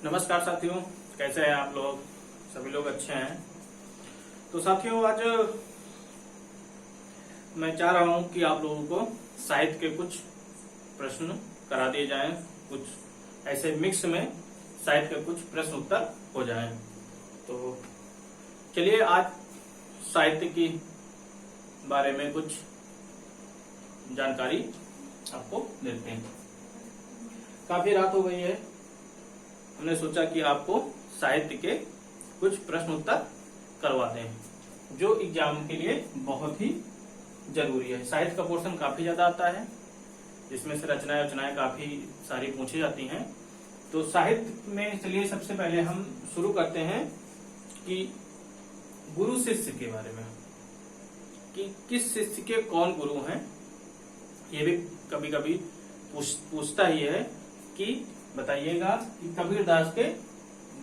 नमस्कार साथियों, कैसे हैं आप लोग? सभी लोग अच्छे हैं। तो साथियों, आज मैं चाह रहा हूं कि आप लोगों को साहित्य के कुछ प्रश्न करा दिए जाएं, कुछ ऐसे मिक्स में साहित्य के कुछ प्रश्न उत्तर हो जाएं। तो चलिए आज साहित्य की बारे में कुछ जानकारी आपको देते हैं। काफी रात हो गई है, हमने सोचा कि आपको साहित्य के कुछ प्रश्न उत्तर करवाते हैं जो एग्जाम के लिए बहुत ही जरूरी है। साहित्य का पोर्शन काफी ज्यादा आता है, जिसमें से रचनाएं काफी सारी पूछी जाती हैं। तो साहित्य में चलिए सबसे पहले हम शुरू करते हैं कि गुरु शिष्य के बारे में, कि किस शिष्य के कौन गुरु हैं। ये भी कभी कभी पूछता ही है कि बताइएगा कि कबीरदास के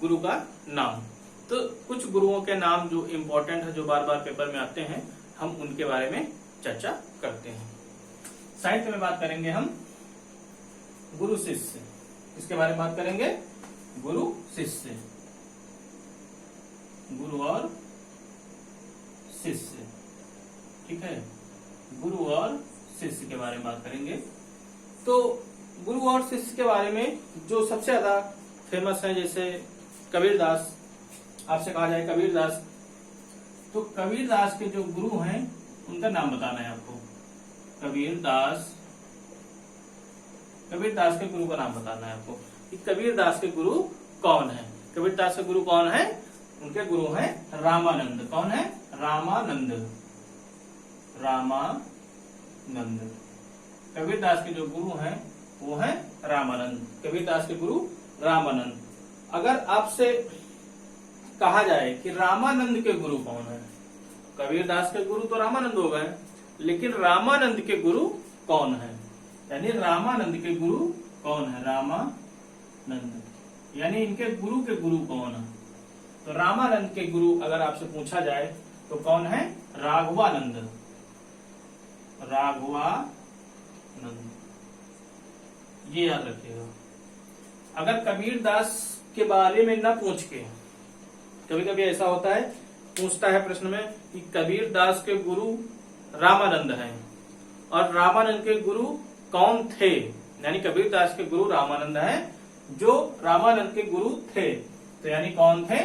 गुरु का नाम। तो कुछ गुरुओं के नाम जो इम्पोर्टेंट है, जो बार बार पेपर में आते हैं, हम उनके बारे में चर्चा करते हैं। साहित्य में बात करेंगे हम गुरु शिष्य, इसके बारे में बात करेंगे गुरु शिष्य, गुरु और शिष्य। ठीक है, गुरु और शिष्य के बारे में बात करेंगे। तो गुरु और शिष्य के बारे में जो सबसे ज्यादा फेमस है, जैसे कबीरदास, आपसे कहा जाए कबीरदास, तो कबीरदास के जो गुरु हैं उनका नाम बताना है आपको। कबीरदास के गुरु का नाम बताना है आपको कि कबीरदास के गुरु कौन है। कबीरदास के गुरु कौन है? उनके गुरु हैं रामानंद। कौन है? रामानंद। रामानंद। कबीरदास के जो गुरु हैं वो है रामानंद। कबीरदास के गुरु रामानंद। अगर आपसे कहा जाए कि रामानंद के गुरु कौन है, कबीरदास के गुरु तो रामानंद हो गए, लेकिन रामानंद के गुरु कौन है, यानी रामानंद के गुरु कौन है? रामानंद, यानी इनके गुरु के गुरु कौन है? तो रामानंद के गुरु अगर आपसे पूछा जाए तो कौन है? राघवानंद। राघवानंद, ये याद रखिएगा। अगर कबीरदास के बारे में न पूछ के, कभी कभी ऐसा होता है, पूछता है प्रश्न में कि कबीरदास के गुरु रामानंद हैं और रामानंद के गुरु कौन थे, यानी कबीरदास के गुरु रामानंद हैं, जो रामानंद के गुरु थे, तो यानी कौन थे?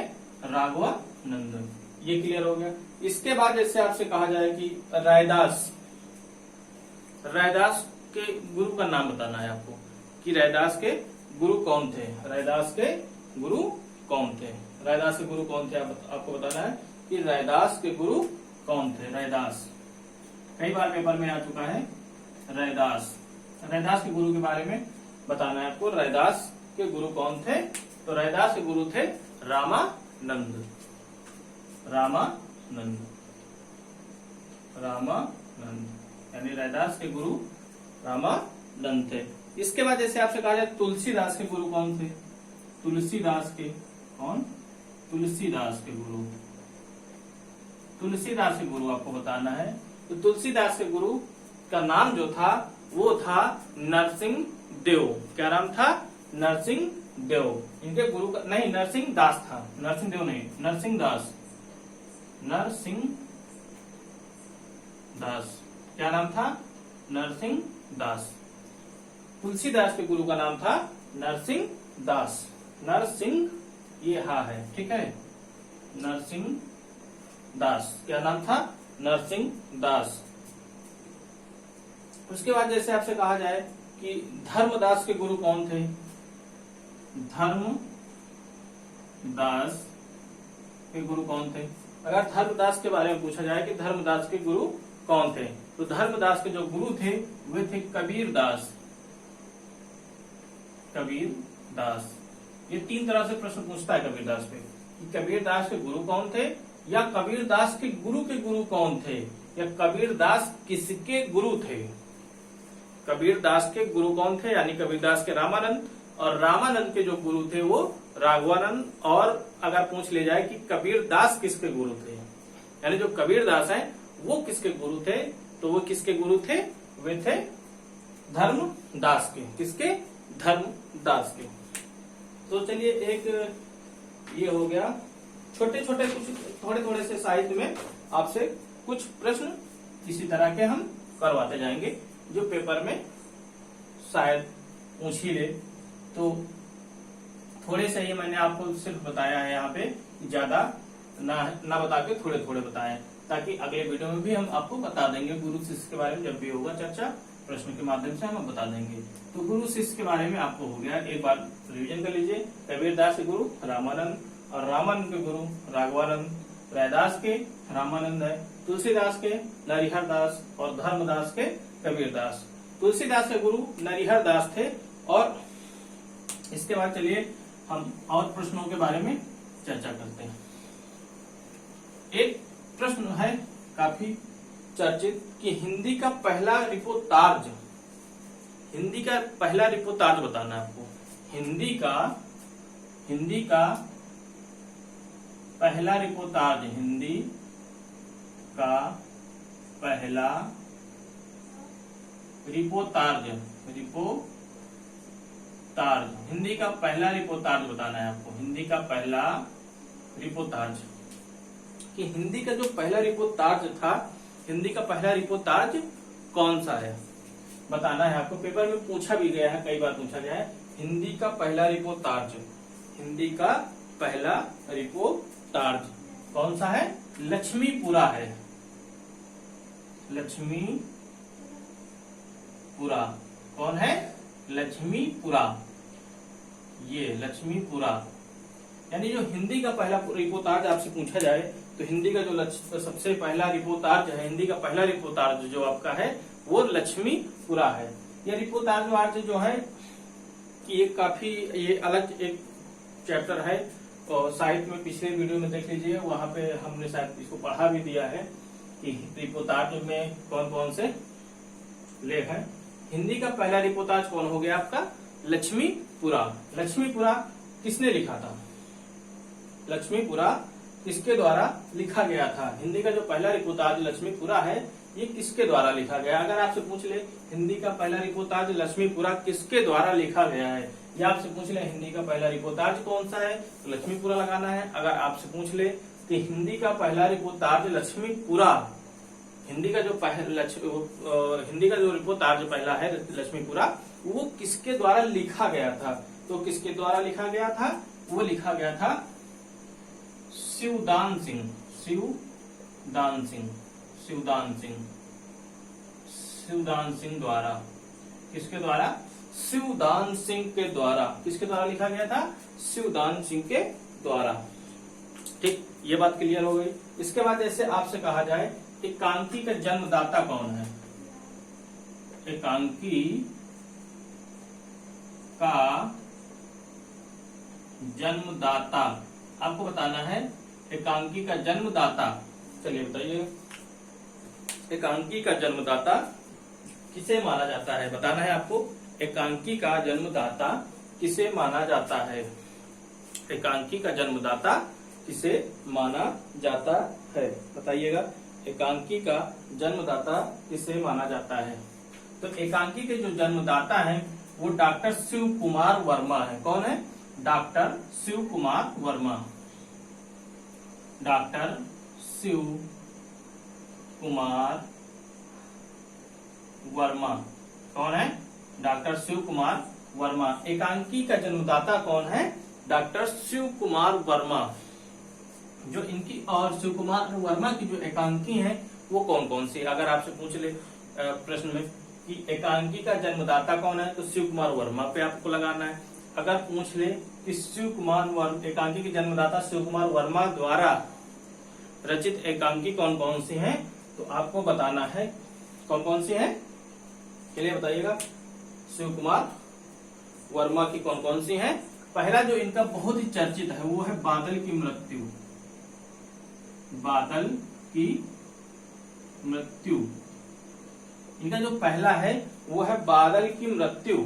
राघवानंद। ये क्लियर हो गया। इसके बाद जैसे आपसे कहा जाए कि रैदास, रैदास के गुरु का नाम बताना है आपको कि रैदास के गुरु कौन थे। रैदास के गुरु कौन थे? रैदास के गुरु कौन थे आपको बताना है कि रैदास के गुरु कौन थे। रैदास कई बार पेपर में आ चुका है। रैदास, रैदास के गुरु के बारे में बताना है आपको। रैदास के गुरु कौन थे? तो रैदास के गुरु थे रामानंद। रामानंद, रामानंद, यानी रैदास के गुरु रामानंद थे। इसके बाद जैसे आपसे कहा जाए तुलसीदास के गुरु कौन थे? तुलसीदास के कौन? तुलसीदास के गुरु, तुलसीदास के गुरु आपको बताना है। तो तुलसीदास के गुरु का नाम जो था वो था नरसिंह देव। क्या नाम था? नरसिंह देव। इनके गुरु का नहीं, नरसिंह दास था, नरसिंह देव नहीं, नरसिंह दास। नरसिंह दास, क्या नाम था? नरसिंह दास। तुलसीदास के गुरु का नाम था नरसिंह दास। नरसिंह, ये हा है, ठीक है, नरसिंह दास। क्या नाम था? नरसिंह दास। उसके बाद जैसे आपसे कहा जाए कि धर्मदास के गुरु कौन थे? धर्मदास के गुरु कौन थे? अगर धर्मदास के बारे में पूछा जाए कि धर्मदास के गुरु कौन थे, तो धर्मदास के जो गुरु थे वे थे कबीरदास। कबीरदास, ये तीन तरह से प्रश्न पूछता है कबीरदास पे कि कबीरदास के गुरु कौन थे, या कबीरदास के गुरु कौन थे, या कबीरदास किसके गुरु थे। कबीरदास के गुरु कौन थे, यानी कबीरदास के रामानंद, और रामानंद के जो गुरु थे वो राघवानंद। और अगर पूछ ले जाए कि कबीरदास किसके गुरु थे, यानी जो कबीरदास हैं वो किसके गुरु थे, तो वो किसके गुरु थे? वे थे धर्मदास के। किसके? धर्मदास के। तो चलिए एक ये हो गया, छोटे छोटे कुछ थोड़े थोड़े से साहित्य में आपसे कुछ प्रश्न इसी तरह के हम करवाते जाएंगे जो पेपर में शायद पूछ ही ले। तो थोड़े से ही मैंने आपको सिर्फ बताया है यहाँ पे, ज्यादा ना बता के थोड़े थोड़े बताए, ताकि अगले वीडियो में भी हम आपको बता देंगे गुरु शिष्य के बारे में। जब भी होगा चर्चा प्रश्न के माध्यम से हम बता देंगे। तो गुरु शिष्य के बारे में आपको हो गया, एक बार रिवीजन कर लीजिए। कबीरदास के गुरु रामानंद, और रामानंद के गुरु राघवानंद, रैदास के रामानंद है, तुलसीदास के नरिहर दास, और धर्मदास के कबीरदास। तुलसीदास के गुरु नरिहर दास थे। और इसके बाद चलिए हम और प्रश्नों के बारे में चर्चा करते हैं। एक प्रश्न है काफी चर्चित कि हिंदी का पहला रिपोर्टार्ज, हिंदी का पहला रिपोर्टार्ज बताना है आपको। हिंदी का पहला रिपोर्टार्ज, हिंदी का पहला रिपोर्टार्ज, हिंदी का पहला रिपोर्टार्ज बताना है आपको। हिंदी का पहला रिपोर्टार्ज, कि हिंदी का जो पहला रिपोर्टार्ज था, हिंदी का पहला रिपोर्टार्ज कौन सा है बताना है आपको। पेपर में पूछा भी गया है, कई बार पूछा गया है। हिंदी का पहला रिपोर्टार्ज, हिंदी का पहला रिपोर्टार्ज कौन सा है? लक्ष्मीपुरा है। लक्ष्मीपुरा कौन है? लक्ष्मीपुरा। ये लक्ष्मीपुरा, यानी जो हिंदी का पहला रिपोर्टार्ज आपसे पूछा जाए तो हिंदी का जो सबसे पहला रिपोर्टार्ज है, हिंदी का पहला रिपोर्टार्ज जो आपका है वो लक्ष्मीपुरा है। ये रिपोर्टार्ज जो है ये काफी ये अलग एक चैप्टर है, और साहित्य में पिछले वीडियो में देख लीजिए, वहां पे हमने शायद इसको पढ़ा भी दिया है कि रिपोर्टार्ज में कौन कौन से लेख हैं। हिंदी का पहला रिपोर्टार्ज कौन हो गया आपका? लक्ष्मीपुरा। लक्ष्मीपुरा किसने लिखा था? लक्ष्मीपुरा किसके द्वारा लिखा गया था? हिंदी का जो पहला रिपोर्टार्ज लक्ष्मीपुरा है, ये किसके द्वारा लिखा गया? अगर आपसे पूछ ले हिंदी का पहला रिपोर्टार्ज लक्ष्मीपुरा किसके द्वारा लिखा गया है, या आपसे पूछ ले हिंदी का पहला रिपोर्टार्ज कौन सा है, तो लक्ष्मीपुरा लगाना है। अगर आपसे पूछ ले कि हिंदी का पहला रिपोर्टार्ज लक्ष्मीपुरा, हिंदी का जो रिपोर्टार्ज पहला है लक्ष्मीपुरा, वो किसके द्वारा लिखा गया था? तो किसके द्वारा लिखा गया था? वो लिखा गया था शिवदान सिंह द्वारा। किसके द्वारा? शिवदान सिंह के द्वारा। किसके द्वारा लिखा गया था? शिवदान सिंह के द्वारा। ठीक, ये बात क्लियर हो गई। इसके बाद ऐसे आपसे कहा जाए एकांकी का जन्मदाता कौन है? एकांकी का जन्मदाता आपको बताना है। एकांकी का जन्मदाता, चलिए बताइए, एकांकी का जन्मदाता किसे माना जाता है? बताना है आपको। एकांकी का जन्मदाता किसे माना जाता है? एकांकी का जन्मदाता किसे माना जाता है? बताइएगा, एकांकी का जन्मदाता किसे माना जाता है? तो एकांकी के जो जन्मदाता हैं वो डॉक्टर शिव कुमार वर्मा है। कौन है? डॉक्टर शिव कुमार वर्मा। डॉक्टर शिव कुमार वर्मा कौन है? डॉक्टर शिव कुमार वर्मा। एकांकी का जन्मदाता कौन है? डॉक्टर शिव कुमार वर्मा। जो इनकी और शिव कुमार वर्मा की जो एकांकी हैं वो कौन कौन सी? अगर आपसे पूछ ले प्रश्न में कि एकांकी का जन्मदाता कौन है, तो शिव कुमार वर्मा पे आपको लगाना है। अगर पूछ ले कि एकांकी के जन्मदाता शिव कुमार वर्मा द्वारा रचित एकांकी कौन कौन सी हैं, तो आपको बताना है कौन कौन सी हैं। चलिए बताइएगा, शिव कुमार वर्मा की कौन कौन सी हैं। पहला जो इनका बहुत ही चर्चित है वो है बादल की मृत्यु। बादल की मृत्यु इनका जो पहला है वो है बादल की मृत्यु।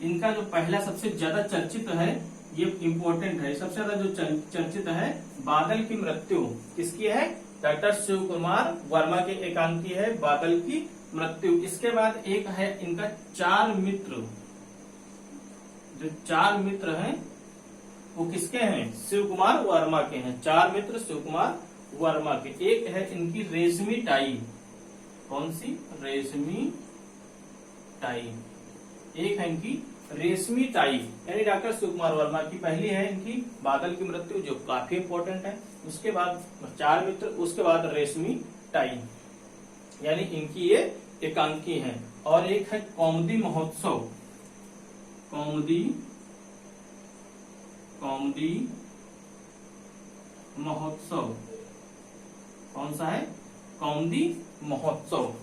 इनका जो पहला सबसे ज्यादा चर्चित है, ये इम्पोर्टेंट है, सबसे ज्यादा जो चर्चित है बादल की मृत्यु किसकी है? डॉक्टर शिव कुमार वर्मा के एकांकी है बादल की मृत्यु। इसके बाद एक है इनका चार मित्र। जो चार मित्र हैं वो किसके हैं? शिव कुमार वर्मा के हैं। 4 मित्र शिव कुमार वर्मा के। एक है इनकी रेशमी टाई। कौन सी? रेशमी टाई। एक है इनकी रेशमी टाई, यानी डॉक्टर शिव कुमार वर्मा की। पहली है इनकी बादल की मृत्यु, जो काफी इंपॉर्टेंट है। उसके बाद 4 मित्र, उसके बाद रेशमी टाई, यानी इनकी ये एकांकी है। और एक है कौमुदी महोत्सव। कौमुदी महोत्सव कौन सा है? कौमुदी महोत्सव।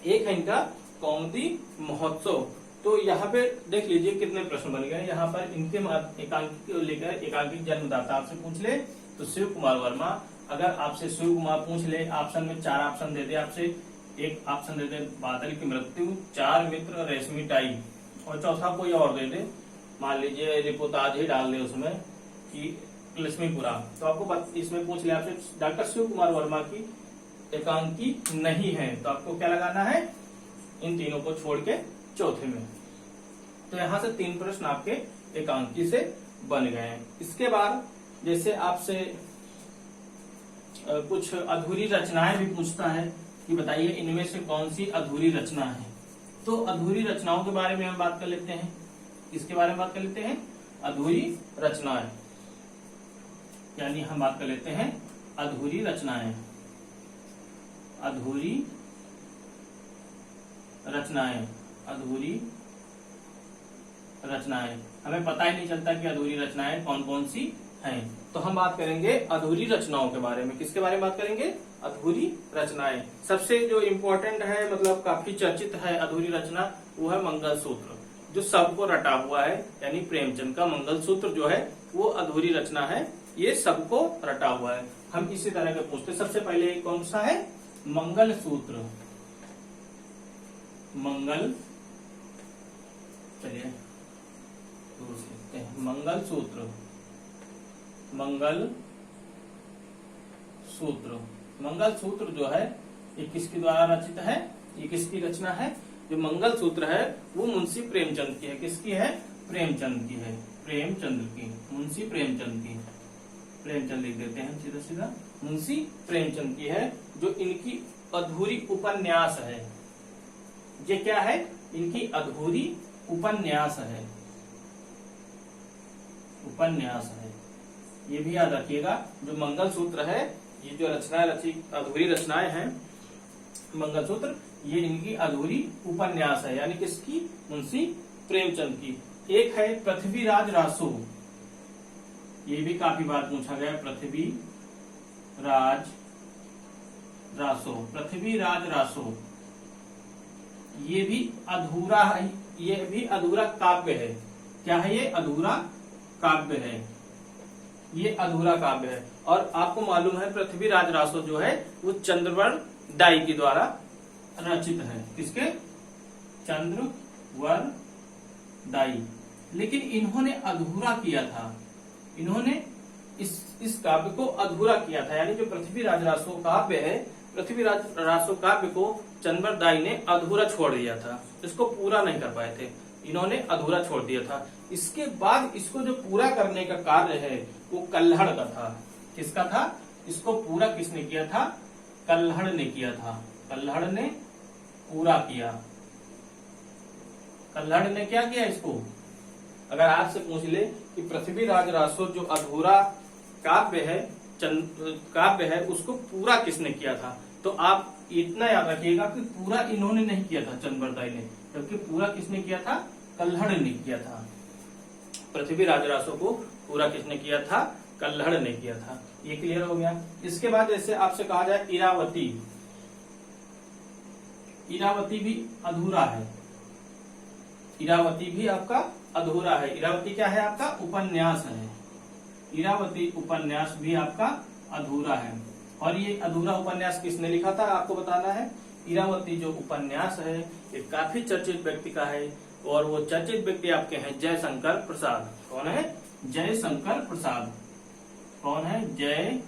एक है इनका कौमुदी महोत्सव। तो यहाँ पे देख लीजिए कितने प्रश्न बन गए। यहाँ पर इनके एकांकी को लेकर एकांकी जन्मदाता आपसे पूछ ले तो शिव कुमार वर्मा। अगर आपसे शिव कुमार पूछ ले, ऑप्शन में 4 ऑप्शन दे दे, आपसे एक ऑप्शन दे दे बादल की मृत्यु, 4 मित्र, रेशमी टाई, और चौथा कोई और दे दे, मान लीजिए रिपोर्टाज ही डाल दे उसमें कि लक्ष्मीपुरा, तो आपको इसमें पूछ ले आपसे डॉक्टर शिव कुमार वर्मा की एकांकी नहीं है, तो आपको क्या लगाना है? इन तीनों को छोड़ के चौथे में। तो यहां से 3 प्रश्न आपके एकांकी से बन गए हैं। इसके बाद जैसे आपसे कुछ अधूरी रचनाएं भी पूछता है कि बताइए इनमें से कौन सी अधूरी रचना है। तो अधूरी रचनाओं के बारे में हम बात कर लेते हैं। किसके बारे में बात कर लेते हैं? अधूरी रचनाएं, यानी हम बात कर लेते हैं अधूरी रचनाएं। अधूरी रचनाएं, अधूरी रचनाएं। हमें पता ही नहीं चलता कि अधूरी रचनाएं कौन कौन सी हैं। तो हम बात करेंगे अधूरी रचनाओं के बारे में। किसके बारे में बात करेंगे? अधूरी रचनाएं। सबसे जो इम्पोर्टेंट है, मतलब काफी चर्चित है अधूरी रचना, वो है मंगलसूत्र, जो सबको रटा हुआ है, यानी प्रेमचंद का मंगलसूत्र जो है वो अधूरी रचना है। ये सबको रटा हुआ है। हम इसी तरह के पूछते। सबसे पहले कौन सा है? मंगलसूत्र। चलिए मंगलसूत्र। मंगलसूत्र जो है ये किसके द्वारा रचित है? ये किसकी रचना है? जो मंगलसूत्र है वो मुंशी प्रेमचंद की है। किसकी है? प्रेमचंद की है। प्रेमचंद की, मुंशी प्रेमचंद की। प्रेमचंद लिख देते हैं सीधा सीधा, मुंशी प्रेमचंद की है। जो इनकी अधूरी उपन्यास है। ये क्या है? इनकी अधूरी उपन्यास है। उपन्यास है, ये भी याद रखिएगा। जो मंगलसूत्र है, ये जो रचनाएं रची, अधूरी रचनाएं हैं मंगलसूत्र, ये इनकी अधूरी उपन्यास है, यानी किसकी? मुंशी प्रेमचंद की। एक है पृथ्वीराज रासो। ये भी काफी बार पूछा गया। पृथ्वीराज रासो, ये भी अधूरा है। ये भी अधूरा काव्य है। क्या है ये? अधूरा काव्य है। ये अधूरा काव्य है। और आपको मालूम है पृथ्वीराज रासो जो है वो चंद्रवर्ण दाई के द्वारा रचित है। किसके? चंद्रवर्ण दाई। लेकिन इन्होंने अधूरा किया था। इन्होंने इस काव्य को अधूरा किया था, यानी जो पृथ्वीराज रासो काव्य है, पृथ्वीराज रासो काव्य को चंद्रवर्ण दाई ने अधूरा छोड़ दिया था। इसको पूरा नहीं कर पाए थे, इन्होंने अधूरा छोड़ दिया था। इसके बाद इसको जो पूरा करने का कार्य है वो कल्हड़ का था। किसका था? इसको पूरा किसने किया था? कल्हड़ ने किया था। कल्हड़ ने पूरा किया। कल्हड़ ने क्या किया इसको? अगर आपसे पूछ ले कि पृथ्वीराज रासो जो अधूरा काव्य है उसको पूरा किसने किया था, तो आप इतना याद रखिएगा कि पूरा इन्होंने नहीं किया था चंद्रवर्ण दाई ने, जबकि पूरा किसने किया था? कल्हड़ ने किया था। पृथ्वीराज रासो को पूरा किसने किया था? कल्हड़ ने किया था। ये क्लियर हो गया। इसके बाद जैसे आपसे कहा जाए इरावती। इरावती भी अधूरा है। इरावती भी आपका अधूरा है। इरावती क्या है? आपका उपन्यास है। इरावती उपन्यास भी आपका अधूरा है। और ये अधूरा उपन्यास किसने लिखा था आपको बताना है। इरावती जो उपन्यास है ये काफी चर्चित व्यक्ति का है, और वो चर्चित व्यक्ति आपके हैं जयशंकर प्रसाद। कौन है? जयशंकर प्रसाद। कौन है? जयशंकर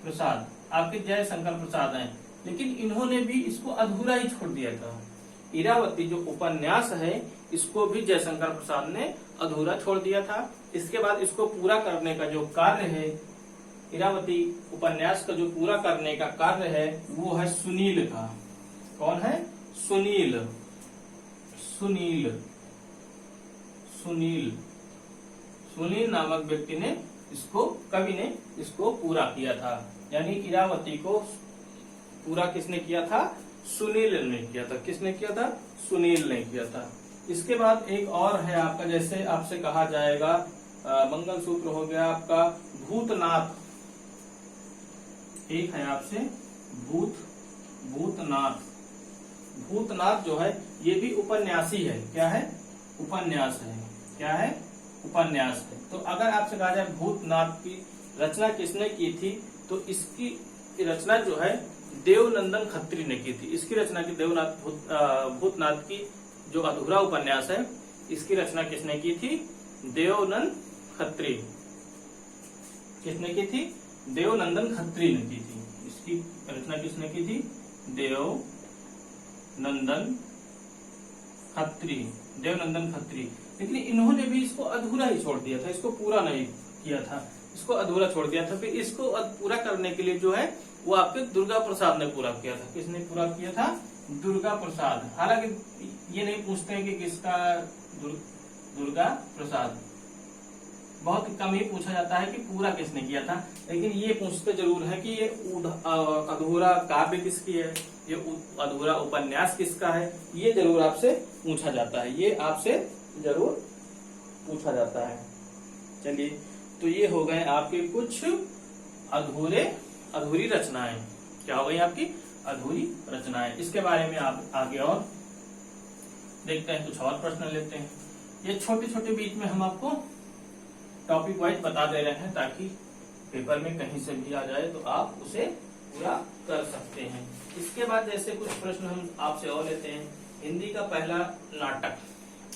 प्रसाद। आपके जयशंकर प्रसाद हैं, लेकिन इन्होंने भी इसको अधूरा ही छोड़ दिया था। इरावती जो उपन्यास है इसको भी जयशंकर प्रसाद ने अधूरा छोड़ दिया था। इसके बाद इसको पूरा करने का जो कार्य है, इरावती उपन्यास का जो पूरा करने का कार्य है वो है सुनील का। कौन है? सुनील। सुनील सुनील सुनील नामक व्यक्ति ने इसको, कवि ने इसको पूरा किया था। यानी इरावती को पूरा किसने किया था? सुनील ने किया था। किसने किया था? सुनील ने किया था। इसके बाद एक और है आपका, जैसे आपसे कहा जाएगा मंगलसूत्र हो गया आपका भूतनाथ। एक है आपसे भूतनाथ। भूतनाथ जो है ये भी उपन्यासी है। क्या है? उपन्यास है। क्या है? उपन्यास है। तो अगर आपसे कहा जाए भूतनाथ की रचना किसने की थी, तो इसकी रचना जो है देवनंदन खत्री ने की थी। इसकी रचना की भूतनाथ की जो अधूरा उपन्यास है इसकी रचना किसने की थी? देवनंदन खत्री। किसने की थी? देवनंदन खत्री ने की थी। इसकी रचना किसने की थी? देवनंदन खत्री। देवनंदन खत्री। लेकिन इन्होंने भी इसको अधूरा ही छोड़ दिया था, इसको पूरा नहीं किया था, इसको अधूरा छोड़ दिया था। फिर इसको पूरा करने के लिए जो है वो आपके दुर्गा प्रसाद ने पूरा किया था। किसने पूरा किया था? दुर्गा प्रसाद। हालांकि ये नहीं पूछते हैं कि किसका, दुर्गा प्रसाद। बहुत कम ही पूछा जाता है कि पूरा किसने किया था, लेकिन ये पूछते जरूर है कि ये अधूरा काव्य किसकी है, ये अधूरा उपन्यास किसका है, ये जरूर आपसे पूछा जाता है। ये आपसे जरूर पूछा जाता है। चलिए, तो ये हो गए आपके कुछ अधूरी रचनाएं। क्या हो गई आपकी? अधूरी रचनाएं। इसके बारे में आप आगे और देखते हैं, कुछ और प्रश्न लेते हैं। ये छोटे छोटे बीच में हम आपको टॉपिक वाइज बता दे रहे हैं ताकि पेपर में कहीं से भी आ जाए तो आप उसे पूरा कर सकते हैं। इसके बाद जैसे कुछ प्रश्न हम आपसे और लेते हैं। हिंदी का पहला नाटक,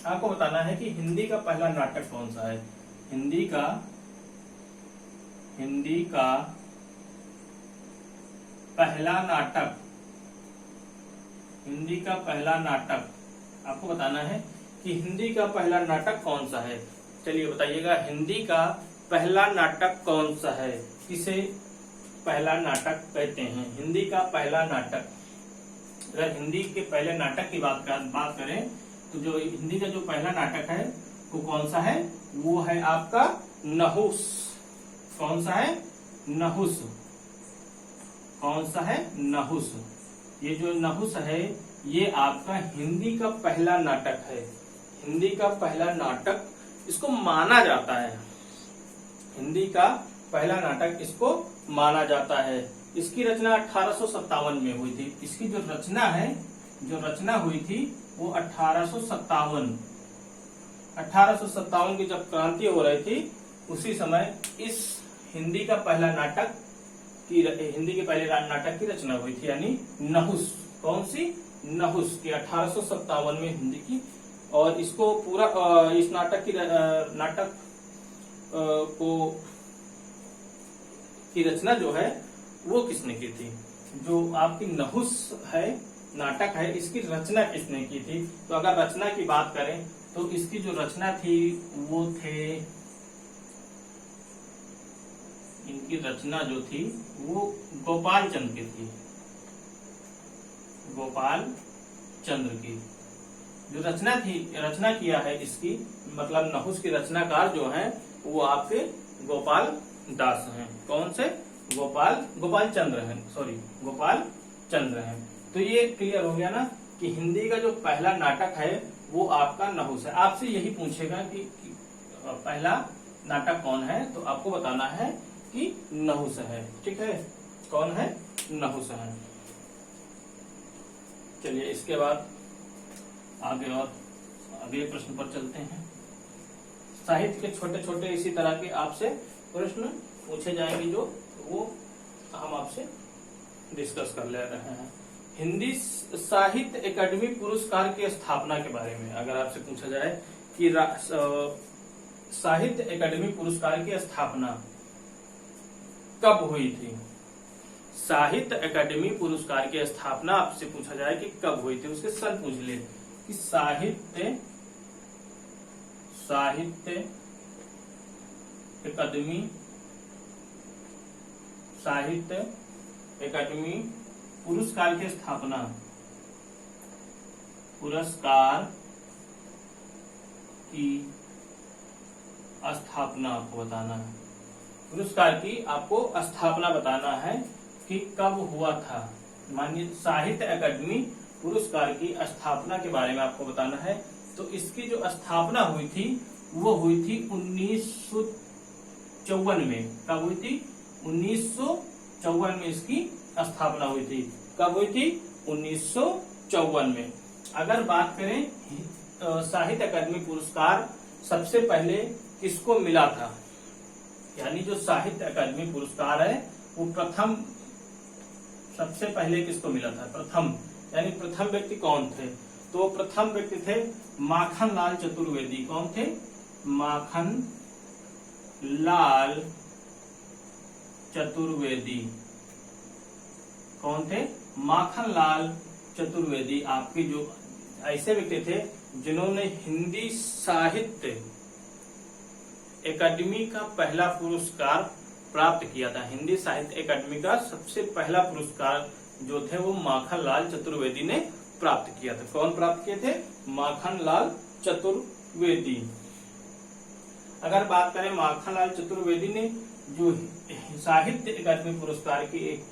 आपको बताना है कि हिंदी का पहला नाटक कौन सा है। हिंदी का पहला नाटक, हिंदी का पहला नाटक आपको बताना है कि हिंदी का पहला नाटक कौन सा है। चलिए बताइएगा, हिंदी का पहला नाटक कौन सा है, किसे पहला नाटक कहते हैं। हिंदी का पहला नाटक, अगर हिंदी के पहले नाटक की बात करें तो जो हिंदी का जो पहला नाटक है वो कौन सा है? वो है आपका नहुस। कौन सा है? नहुस। कौन सा है? नहुस। ये जो नहुस है ये आपका हिंदी का पहला नाटक है। हिंदी का पहला नाटक इसको माना जाता है। हिंदी का पहला नाटक इसको माना जाता है। इसकी रचना 1857 में हुई थी। इसकी जो रचना है, जो रचना हुई थी वो 1857 की जब क्रांति हो रही थी उसी समय इस हिंदी का पहला नाटक की, हिंदी के पहले नाटक की रचना हुई थी, यानी नहुस। कौन सी? नहुस की 1857 में हिंदी की। और इसको पूरा इस नाटक को की रचना जो है वो किसने की थी? जो आपकी नहुस है नाटक है, इसकी रचना किसने की थी? तो अगर रचना की बात करें तो इसकी जो रचना थी वो थे, इनकी रचना जो थी वो गोपाल चंद्र की थी। गोपाल चंद्र की जो रचना थी, रचना किया है इसकी, मतलब नहुस की रचनाकार जो हैं वो आपके गोपाल दास हैं। कौन से? गोपाल चंद्र हैं, सॉरी गोपाल चंद्र हैं। तो ये क्लियर हो गया ना कि हिंदी का जो पहला नाटक है वो आपका नहुस है। आपसे यही पूछेगा कि पहला नाटक कौन है, तो आपको बताना है कि नहुस है। ठीक है, कौन है? नहुस है। चलिए, इसके बाद आगे और अगले प्रश्न पर चलते हैं। साहित्य के छोटे छोटे इसी तरह के आपसे प्रश्न पूछे जाएंगे जो वो हम आपसे डिस्कस कर ले रहे हैं। हिंदी साहित्य एकेडमी पुरस्कार की स्थापना के बारे में अगर आपसे पूछा जाए कि साहित्य एकेडमी पुरस्कार की स्थापना कब हुई थी? साहित्य अकादमी पुरस्कार की स्थापना आपसे पूछा जाए कि कब हुई थी, उसके सन पूछ ले कि साहित्य अकादमी पुरस्कार की स्थापना, पुरस्कार की स्थापना आपको बताना है। पुरस्कार की आपको स्थापना बताना है कि कब हुआ था। मानिए साहित्य अकादमी पुरस्कार की स्थापना के बारे में आपको बताना है। तो इसकी जो स्थापना हुई थी वो हुई थी 1954 में। कब हुई थी? 1954 में इसकी स्थापना हुई थी। कब हुई थी? 1954 में। अगर बात करें साहित्य अकादमी पुरस्कार सबसे पहले किसको मिला था, यानी जो साहित्य अकादमी पुरस्कार है वो प्रथम सबसे पहले किसको मिला था? प्रथम, यानी प्रथम व्यक्ति कौन थे? तो प्रथम व्यक्ति थे माखनलाल चतुर्वेदी। कौन थे? माखनलाल चतुर्वेदी। कौन थे? माखनलाल चतुर्वेदी। आपके जो ऐसे व्यक्ति थे जिन्होंने हिंदी साहित्य अकादमी का पहला पुरस्कार प्राप्त किया था। हिंदी साहित्य अकादमी का सबसे पहला पुरस्कार जो थे वो माखनलाल चतुर्वेदी ने प्राप्त किया था। कौन प्राप्त किए थे? माखनलाल चतुर्वेदी। अगर बात करें माखनलाल चतुर्वेदी ने जो साहित्य अकादमी पुरस्कार की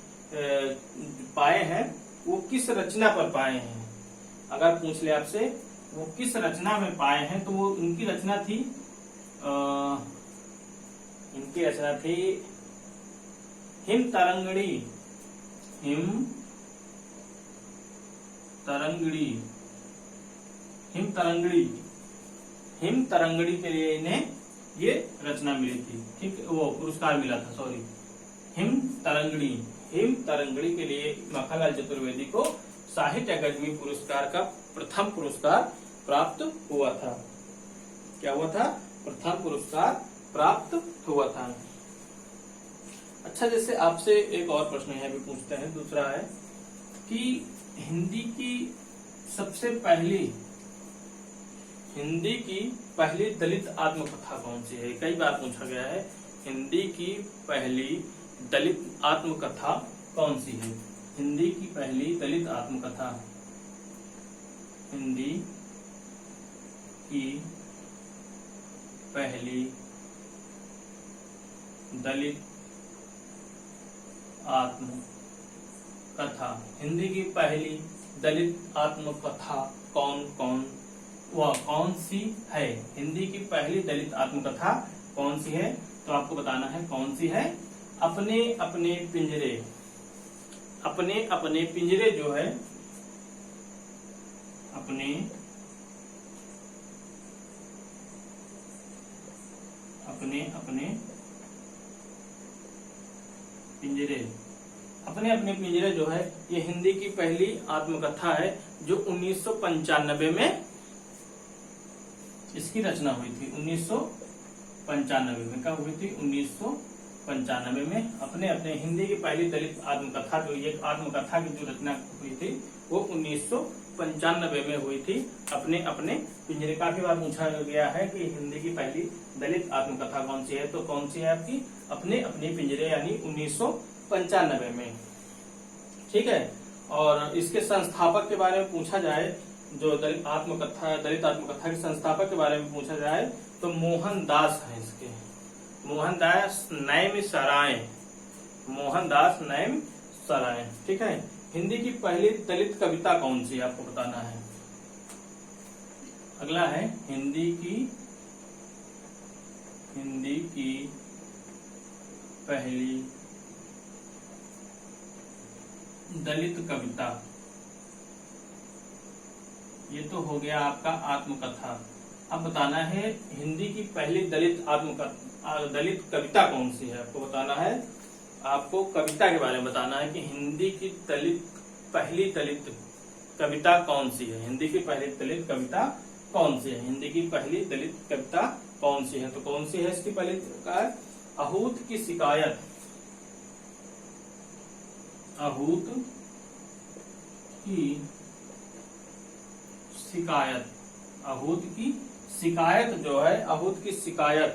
पाए हैं वो किस रचना पर पाए हैं? अगर पूछ ले आपसे वो किस रचना में पाए हैं तो वो उनकी रचना थी हिम तरंगड़ी के लिए इन्हें ये रचना मिली थी। ठीक, वो पुरस्कार मिला था, सॉरी, हिम तरंगड़ी के लिए माखनलाल चतुर्वेदी को साहित्य अकादमी पुरस्कार का प्रथम पुरस्कार प्राप्त हुआ था। क्या हुआ था? प्रथम पुरस्कार प्राप्त हुआ था। अच्छा, जैसे आपसे एक और प्रश्न यहाँ भी पूछते हैं, दूसरा है कि हिंदी की पहली दलित आत्मकथा कौन सी है? कई बार पूछा गया है, हिंदी की पहली दलित आत्मकथा कौन सी है? हिंदी की पहली दलित आत्मकथा, हिंदी की पहली दलित आत्मकथा, हिंदी की पहली दलित आत्मकथा कौन सी है? हिंदी की पहली दलित आत्मकथा कौन सी है? तो आपको बताना है कौन सी है। अपने अपने पिंजरे जो है, अपने अपने पिंजरे जो है ये हिंदी की पहली आत्मकथा है जो 1995 में इसकी रचना हुई थी। 1995 में। कब हुई थी? 1995 में। अपने हिंदी की पहली दलित आत्मकथा जो ये आत्मकथा की जो रचना हुई थी वो 1995 में हुई थी। अपने पिंजरे। काफी बार पूछा गया है कि हिंदी की पहली दलित आत्मकथा कौन सी है, तो कौन सी है आपकी? अपने पिंजरे, यानी 1995 में। ठीक है। और इसके संस्थापक के बारे में पूछा जाए, जो दलित आत्मकथा के संस्थापक के बारे में पूछा जाए तो मोहनदास है इसके, मोहनदास नैम सराय। ठीक है। हिंदी की पहली दलित कविता कौन सी है आपको बताना है। अगला है हिंदी की पहली दलित कविता। ये तो हो गया आपका आत्मकथा। अब बताना है हिंदी की पहली दलित कविता कौन सी है आपको बताना है। आपको कविता के बारे में बताना है कि हिंदी की पहली दलित कविता कौन सी है। हिंदी की पहली दलित कविता कौन सी है। हिंदी की पहली दलित कविता कौन सी है, तो कौन सी है इसकी पहली? आहूत की शिकायत। आहूत की शिकायत, आहूत की शिकायत जो है, आहूत की शिकायत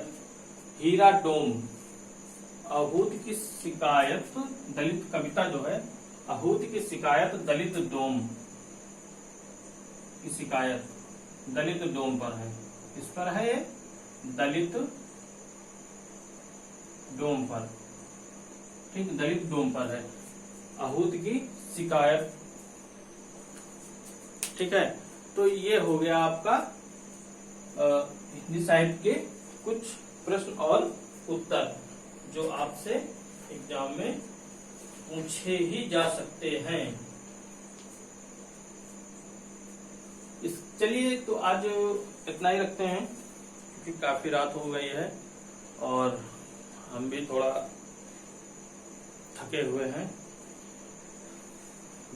हीरा डोम, आहूत की शिकायत दलित कविता जो है, आहूत की शिकायत दलित डोम की शिकायत दलित डोम पर है। किस पर है? दलित डोम पर, ठीक, दलित डोम पर है आहूत की शिकायत। ठीक है, तो ये हो गया आपका हिंदी साहित्य के कुछ प्रश्न और उत्तर जो आपसे एग्जाम में पूछे ही जा सकते हैं। चलिए तो आज इतना ही रखते हैं क्योंकि काफी रात हो गई है और हम भी थोड़ा थके हुए हैं।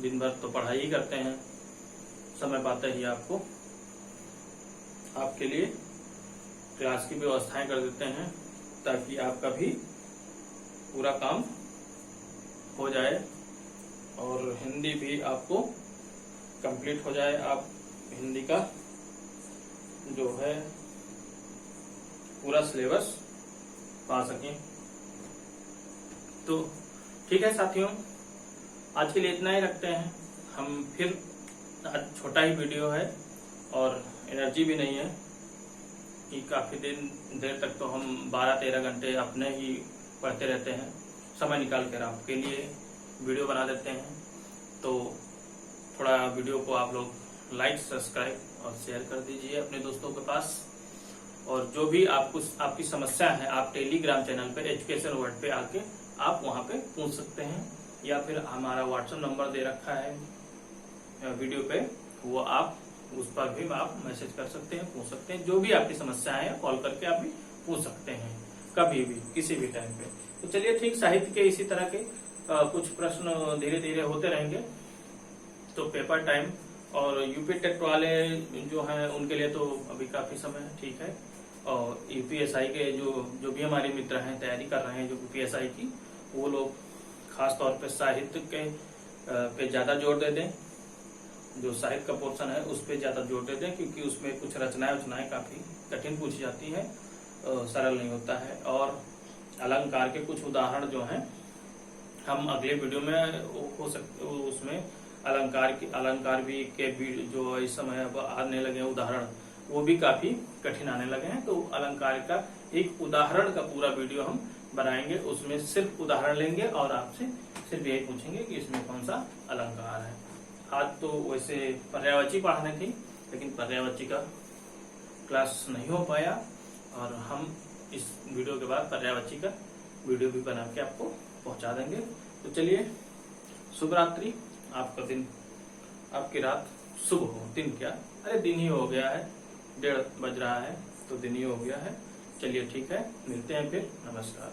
दिन भर तो पढ़ाई ही करते हैं, समय पाते ही आपके लिए क्लास की व्यवस्थाएं कर देते हैं ताकि आपका भी पूरा काम हो जाए और हिंदी भी आपको कंप्लीट हो जाए, आप हिंदी का जो है पूरा सिलेबस पा सकें। तो ठीक है साथियों, आज के लिए इतना ही रखते हैं। हम फिर, आज छोटा ही वीडियो है और एनर्जी भी नहीं है कि काफी देर तक तो हम 12-13 घंटे अपने ही पढ़ते रहते हैं। समय निकाल कर आपके लिए वीडियो बना देते हैं, तो थोड़ा वीडियो को आप लोग लाइक, सब्सक्राइब और शेयर कर दीजिए अपने दोस्तों के पास। और जो भी आपकी समस्या है, आप टेलीग्राम चैनल पे एजुकेशन वर्ल्ड पे आके आप वहां पे पूछ सकते हैं, या फिर हमारा व्हाट्सएप नंबर दे रखा है वीडियो पे, वो आप उस पर भी आप मैसेज कर सकते हैं, पूछ सकते हैं। जो भी आपकी समस्या है कॉल करके आप भी पूछ सकते हैं, कभी भी किसी भी टाइम पे। तो चलिए ठीक, साहित्य के इसी तरह के कुछ प्रश्न धीरे धीरे होते रहेंगे। तो पेपर टाइम और यूपी टेट वाले जो हैं उनके लिए तो अभी काफी समय है, ठीक है। और यूपीएसआई के जो भी हमारे मित्र हैं तैयारी कर रहे हैं जो यूपीएसआई की, वो लोग खास तौर पे साहित्य के पे ज्यादा जोर दे दें, जो साहित्य का पोर्शन है उस पे ज्यादा जोर दे दें, क्योंकि उसमें कुछ रचनाएं काफी कठिन पूछी जाती है, सरल नहीं होता है। और अलंकार के कुछ उदाहरण जो हैं हम अगले वीडियो में हो सकते, उसमें अलंकार भी के जो इस समय अब आने लगे उदाहरण, वो भी काफी कठिन आने लगे हैं। तो अलंकार का एक उदाहरण का पूरा वीडियो हम बनाएंगे, उसमें सिर्फ उदाहरण लेंगे और आपसे सिर्फ यही पूछेंगे कि इसमें कौन सा अलंकार है। आज तो वैसे पर्यायवाची पढ़ाने थी, लेकिन पर्यायवाची का क्लास नहीं हो पाया और हम इस वीडियो के बाद पर्यायवाची का वीडियो भी बना के आपको पहुंचा देंगे। तो चलिए, शुभ रात्रि, आपका दिन, आपकी रात शुभ हो। दिन क्या, अरे दिन ही हो गया है, 1:30 बज रहा है तो दिन ही हो गया है। चलिए ठीक है, मिलते हैं फिर, नमस्कार।